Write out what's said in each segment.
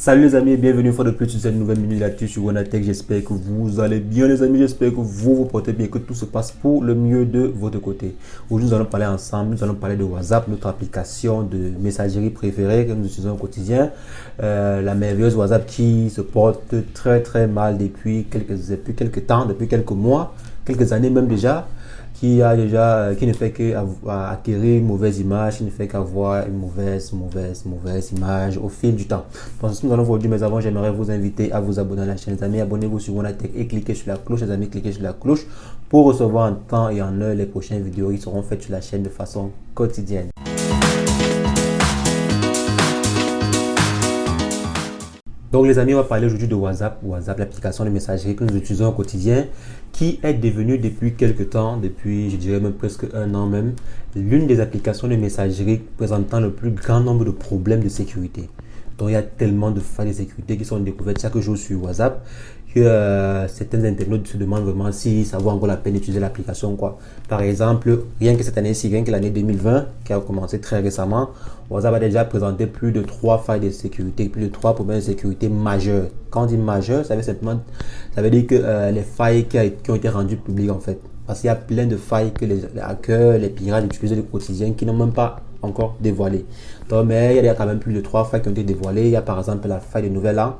Salut les amis et bienvenue une fois de plus sur cette nouvelle minute là-dessus sur Wanatech. J'espère que vous allez bien les amis, j'espère que vous vous portez bien, que tout se passe pour le mieux de votre côté. Aujourd'hui nous allons parler ensemble, nous allons parler de WhatsApp, notre application de messagerie préférée que nous utilisons au quotidien. La merveilleuse WhatsApp qui se porte très mal depuis quelques temps, depuis quelques mois, quelques années même déjà. Qui ne fait qu'acquérir une mauvaise image, qui ne fait qu'avoir une mauvaise image au fil du temps. Donc, ce que nous allons aujourd'hui, mais avant, j'aimerais vous inviter à vous abonner à la chaîne. Les amis, abonnez-vous sur Wanatech et cliquez sur la cloche. Les amis, cliquez sur la cloche pour recevoir en temps et en heure les prochaines vidéos qui seront faites sur la chaîne de façon quotidienne. Donc les amis, on va parler aujourd'hui de WhatsApp, l'application de messagerie que nous utilisons au quotidien, qui est devenue depuis quelques temps, depuis je dirais même presque un an même, l'une des applications de messagerie présentant le plus grand nombre de problèmes de sécurité. Donc il y a tellement de failles de sécurité qui sont découvertes chaque jour sur WhatsApp que certains internautes se demandent vraiment si ça vaut encore la peine d'utiliser l'application quoi. Par exemple, rien que cette année-ci, rien que l'année 2020 qui a commencé très récemment, WhatsApp a déjà présenté plus de 3 failles de sécurité, plus de 3 problèmes de sécurité majeurs. Quand on dit majeur, ça veut dire que les failles qui ont été rendues publiques en fait. Parce qu'il y a plein de failles que les hackers, les pirates utilisent au quotidien qui n'ont même pas encore dévoilées. Donc, mais il y a quand même plus de 3 failles qui ont été dévoilées. Il y a par exemple la faille de Nouvel An.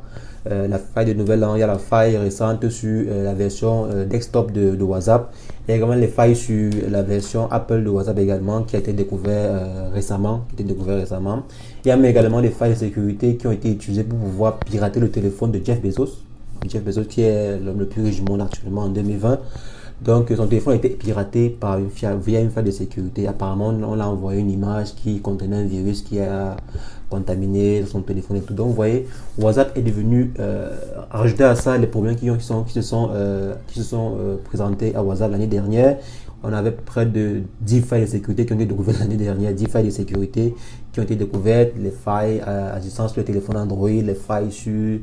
Il y a la faille récente sur la version desktop de WhatsApp. Il y a également les failles sur la version Apple de WhatsApp également qui a été découvert récemment. Il y a également des failles de sécurité qui ont été utilisées pour pouvoir pirater le téléphone de Jeff Bezos. Jeff Bezos qui est l'homme le plus riche du monde actuellement en 2020. Donc son téléphone a été piraté via une faille de sécurité. Apparemment, on l'a envoyé une image qui contenait un virus qui a contaminé son téléphone et tout. Donc vous voyez, WhatsApp est devenu, rajouté à ça les problèmes qui se sont présentés à WhatsApp l'année dernière. On avait près de 10 failles de sécurité qui ont été découvertes l'année dernière, 10 failles de sécurité qui ont été découvertes, les failles à distance sur le téléphone Android, les failles sur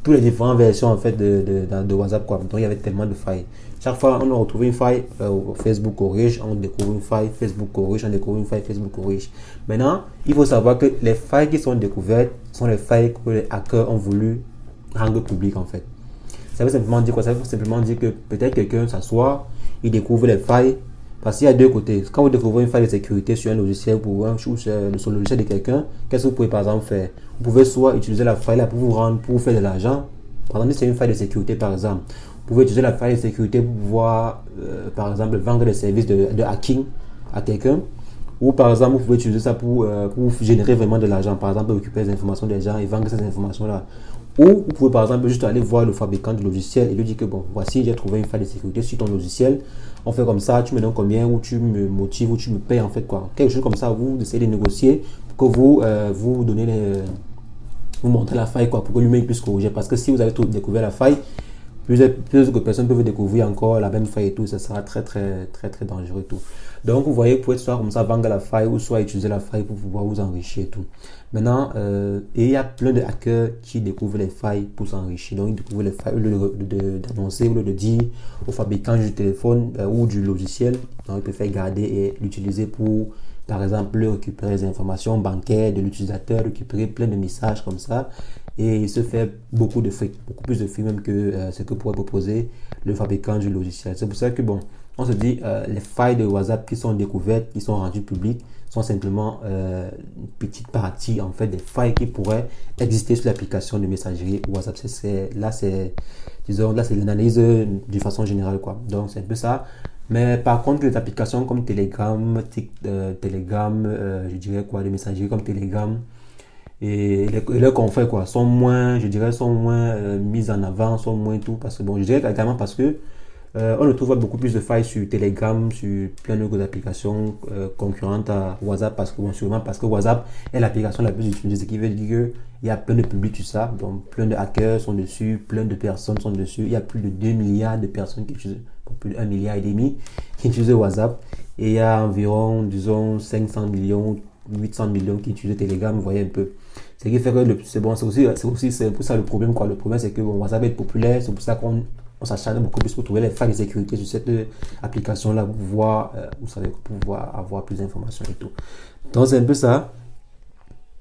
toutes les différentes versions en fait de WhatsApp quoi. Donc il y avait tellement de failles. Chaque fois on a retrouvé une faille, Facebook corrige, on découvre une faille, Facebook corrige, on découvre une faille, Facebook corrige. Maintenant, il faut savoir que les failles qui sont découvertes sont les failles que les hackers ont voulu rendre publiques en fait. Ça veut simplement dire quoi? Ça veut simplement dire que peut-être quelqu'un s'assoit, il découvre les failles. Parce qu'il y a deux côtés. Quand vous découvrez une faille de sécurité sur un logiciel ou sur le logiciel de quelqu'un, qu'est-ce que vous pouvez par exemple faire? Vous pouvez soit utiliser la faille là pour vous faire de l'argent. Par exemple, si c'est une faille de sécurité par exemple, vous pouvez utiliser la faille de sécurité pour pouvoir par exemple vendre des services de hacking à quelqu'un. Ou par exemple, vous pouvez utiliser ça pour générer vraiment de l'argent. Par exemple, récupérer les informations des gens et vendre ces informations-là. Ou vous pouvez par exemple juste aller voir le fabricant du logiciel et lui dire que bon, voici, j'ai trouvé une faille de sécurité sur ton logiciel. On fait comme ça, tu me donnes combien, ou tu me motives, ou tu me payes en fait quoi. Quelque chose comme ça, vous essayez de négocier pour que vous donnez vous montrez la faille quoi, pour que lui-même puisse corriger. Parce que si vous avez découvert la faille, plusieurs personnes peuvent découvrir encore la même faille et tout, ça sera très dangereux et tout. Donc vous voyez, vous pouvez soit comme ça vendre la faille ou soit utiliser la faille pour pouvoir vous enrichir et tout. Maintenant, et il y a plein de hackers qui découvrent les failles pour s'enrichir. Donc ils découvrent les failles au lieu d'annoncer, au lieu de dire au fabricant du téléphone ou du logiciel. Donc ils préfèrent garder et l'utiliser pour par exemple récupérer les informations bancaires de l'utilisateur, récupérer plein de messages comme ça. Et il se fait beaucoup plus de fric même que ce que pourrait proposer le fabricant du logiciel. C'est pour ça que bon, on se dit les failles de WhatsApp qui sont découvertes, qui sont rendues publiques, sont simplement une petite partie en fait des failles qui pourraient exister sur l'application de messagerie WhatsApp. Là c'est l'analyse de façon générale quoi. Donc c'est un peu ça. Mais par contre, les applications comme Telegram, je dirais quoi, les messageries comme Telegram et leurs confrères quoi, sont moins mises en avant, sont moins tout. Parce que bon, je dirais également parce que on retrouve beaucoup plus de failles sur Telegram, sur plein d'autres applications concurrentes à WhatsApp, sûrement parce que WhatsApp est l'application la plus utilisée, ce qui veut dire qu'il y a plein de publics sur ça, donc plein de hackers sont dessus, plein de personnes sont dessus, il y a plus de 2 milliards de personnes qui utilisent, plus de 1,5 milliard qui utilisent WhatsApp, et il y a environ, disons, 500 millions, 800 millions qui utilisent Telegram, vous voyez un peu. Ce qui fait que c'est un peu ça le problème quoi. Le problème c'est que bon, WhatsApp est populaire, c'est pour ça qu'on s'acharne beaucoup plus pour trouver les failles de sécurité sur cette application là pour pouvoir, pour pouvoir avoir plus d'informations et tout. Donc c'est un peu ça.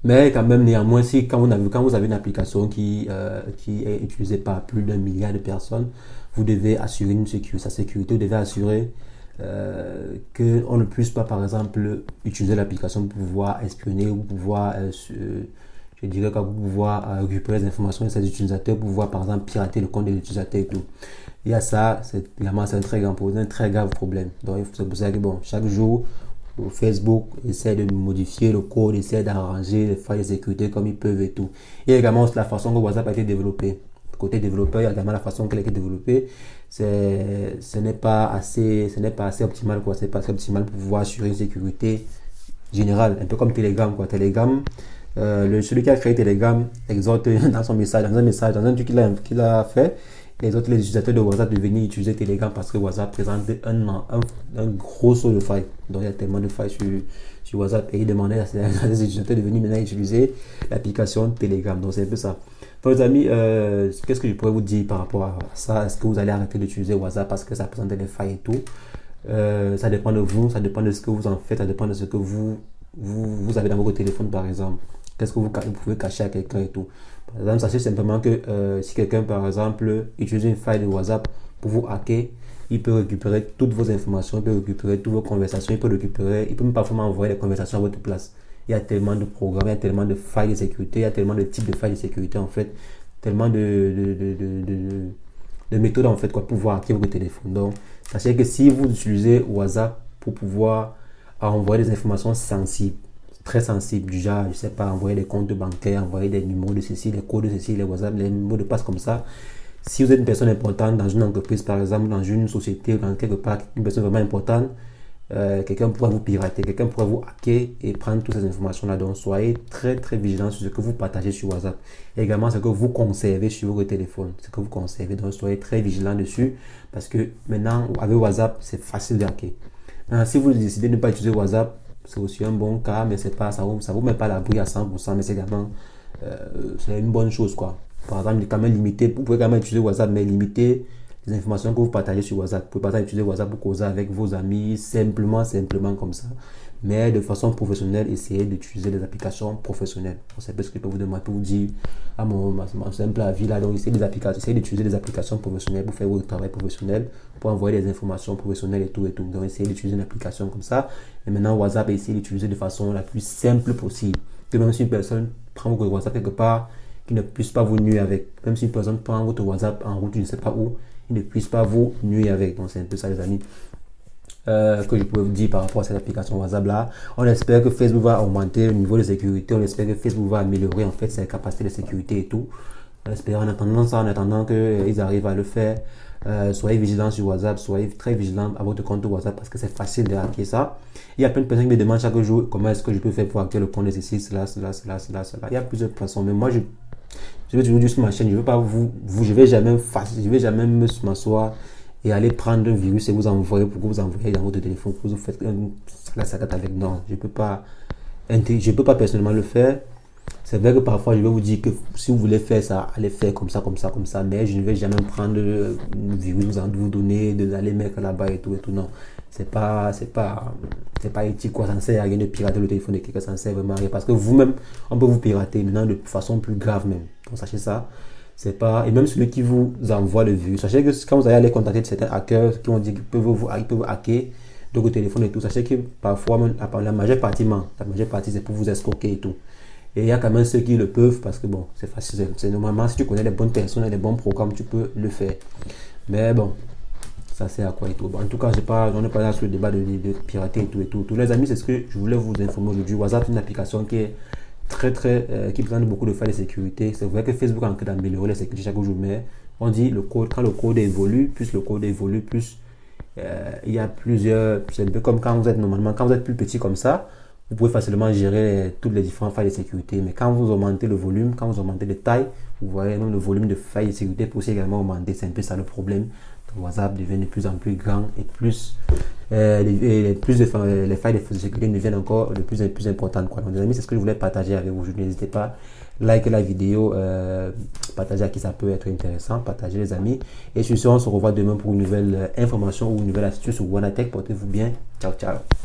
Mais quand même, néanmoins, si quand vous avez une application qui est utilisée par plus d'un milliard de personnes, vous devez assurer sa sécurité, vous devez assurer qu'on ne puisse pas, par exemple, utiliser l'application pour pouvoir espionner ou pouvoir, je dirais, pour pouvoir récupérer les informations de ses utilisateurs, pour pouvoir, par exemple, pirater le compte des utilisateurs et tout. Il y a ça, c'est un très grand problème, un très grave problème. Donc, c'est pour ça que, bon, chaque jour, Facebook essaie de modifier le code, essaie d'arranger les failles de sécurité comme ils peuvent et tout. Il y a également la façon dont WhatsApp a été développé. Côté développeur, il y a également la façon qu'elle a été développée. Ce n'est pas assez optimal, quoi. C'est pas assez optimal pour pouvoir assurer une sécurité générale. Un peu comme Telegram, quoi. Telegram, celui qui a créé Telegram exhorte dans son message, dans un truc qu'il a fait, les utilisateurs de WhatsApp de venir utiliser Telegram parce que WhatsApp présente un gros saut de failles. Donc il y a tellement de failles sur WhatsApp et il demandait à ces utilisateurs de venir maintenant utiliser l'application Telegram. Donc c'est un peu ça. Donc les amis, qu'est-ce que je pourrais vous dire par rapport à ça? Est-ce que vous allez arrêter d'utiliser WhatsApp parce que ça présente des failles et tout? Ça dépend de vous, ça dépend de ce que vous en faites, ça dépend de ce que vous avez dans votre téléphone par exemple. Qu'est-ce que vous pouvez cacher à quelqu'un et tout. Par exemple, sachez simplement que si quelqu'un, par exemple, utilise une faille de WhatsApp pour vous hacker, il peut récupérer toutes vos informations, il peut récupérer toutes vos conversations, il peut même parfois envoyer les conversations à votre place. Il y a tellement de programmes, il y a tellement de failles de sécurité, il y a tellement de types de failles de sécurité en fait, tellement de méthodes en fait quoi, pour pouvoir hacker votre téléphone. Donc, sachez que si vous utilisez WhatsApp pour pouvoir envoyer des informations sensibles, très sensibles, du genre, je sais pas, envoyer des comptes bancaires, envoyer des numéros de ceci, les codes de ceci, les WhatsApp, les mots de passe comme ça. Si vous êtes une personne importante dans une entreprise, par exemple, dans une société, dans quelque part, une personne vraiment importante, quelqu'un pourrait vous pirater, quelqu'un pourrait vous hacker et prendre toutes ces informations-là. Donc, soyez très, très vigilant sur ce que vous partagez sur WhatsApp. Et également, ce que vous conservez sur votre téléphone, ce que vous conservez. Donc, soyez très vigilant dessus parce que maintenant, avec WhatsApp, c'est facile de hacker. Maintenant, si vous décidez de ne pas utiliser WhatsApp, c'est aussi un bon cas, mais c'est pas, ça vous met pas à l'abri à 100%, mais c'est également c'est une bonne chose, quoi. Par exemple, quand même limiter, vous pouvez quand même utiliser WhatsApp, mais limiter les informations que vous partagez sur WhatsApp. Vous pouvez pas utiliser WhatsApp pour causer avec vos amis, simplement comme ça. Mais de façon professionnelle, essayez d'utiliser des applications professionnelles. C'est un peu ce que je peux vous demander pour vous dire à mon simple avis là. Donc, essayez d'utiliser des applications professionnelles pour faire votre travail professionnel, pour envoyer des informations professionnelles et tout et tout. Donc, essayez d'utiliser une application comme ça. Et maintenant, WhatsApp, essayez d'utiliser de façon la plus simple possible. Que même si une personne prend votre WhatsApp quelque part, qu'il ne puisse pas vous nuire avec. Même si une personne prend votre WhatsApp en route, je ne sais pas où, il ne puisse pas vous nuire avec. Donc, c'est un peu ça, les amis. Que je pourrais vous dire par rapport à cette application WhatsApp là. On espère que Facebook va augmenter le niveau de sécurité, on espère que Facebook va améliorer en fait ses capacités de sécurité et tout. On espère en attendant ça, en attendant qu'ils arrivent à le faire. Soyez vigilants sur WhatsApp, soyez très vigilants à votre compte WhatsApp parce que c'est facile de hacker ça. Il y a plein de personnes qui me demandent chaque jour comment est-ce que je peux faire pour hacker le compte de ceci, cela. Il y a plusieurs façons, mais moi je vais toujours dire sur ma chaîne, je vais jamais m'asseoir et aller prendre un virus et vous envoyer pour que vous envoyez dans votre téléphone, pour que vous faites la saccade avec. Non, je peux pas personnellement le faire. C'est vrai que parfois je vais vous dire que si vous voulez faire ça, allez faire comme ça, mais je ne vais jamais prendre un virus, vous donner, d'aller mettre là-bas et tout. Non, c'est pas éthique, quoi. Ça ne sert à rien de pirater le téléphone de quelqu'un, ça ne sert vraiment à rien parce que vous-même, on peut vous pirater maintenant de façon plus grave même. Donc sachez ça. C'est pas, et même celui qui vous envoie le virus, sachez que quand vous allez aller contacter certains hackers qui vont dire qu'ils peuvent vous hacker de votre téléphone et tout, sachez que parfois la majeure partie c'est pour vous escroquer et tout. Et il y a quand même ceux qui le peuvent parce que bon, c'est facile, c'est normalement si tu connais les bonnes personnes et les bons programmes, tu peux le faire. Mais bon, ça sert à quoi et tout. Bon, en tout cas, on est pas là sur le débat de pirater et tout. Tous les amis, c'est ce que je voulais vous informer aujourd'hui. WhatsApp, c'est une application qui est qui présente beaucoup de failles de sécurité. C'est vrai que Facebook est en train d'améliorer la sécurité chaque jour, mais on dit quand le code évolue, plus il y a plusieurs. C'est un peu comme quand vous êtes plus petit comme ça, vous pouvez facilement gérer toutes les différentes failles de sécurité. Mais quand vous augmentez le volume, quand vous augmentez de taille, vous voyez même le volume de failles de sécurité peut aussi également augmenter. C'est un peu ça le problème. Donc, WhatsApp devient de plus en plus grand et les failles de sécurité deviennent encore de plus en plus importantes, quoi. Donc, les amis, c'est ce que je voulais partager avec vous. N'hésitez pas, like la vidéo, partagez à qui ça peut être intéressant, partagez les amis. Et sur ce, on se revoit demain pour une nouvelle information ou une nouvelle astuce sur WannaTech. Portez-vous bien. Ciao, ciao.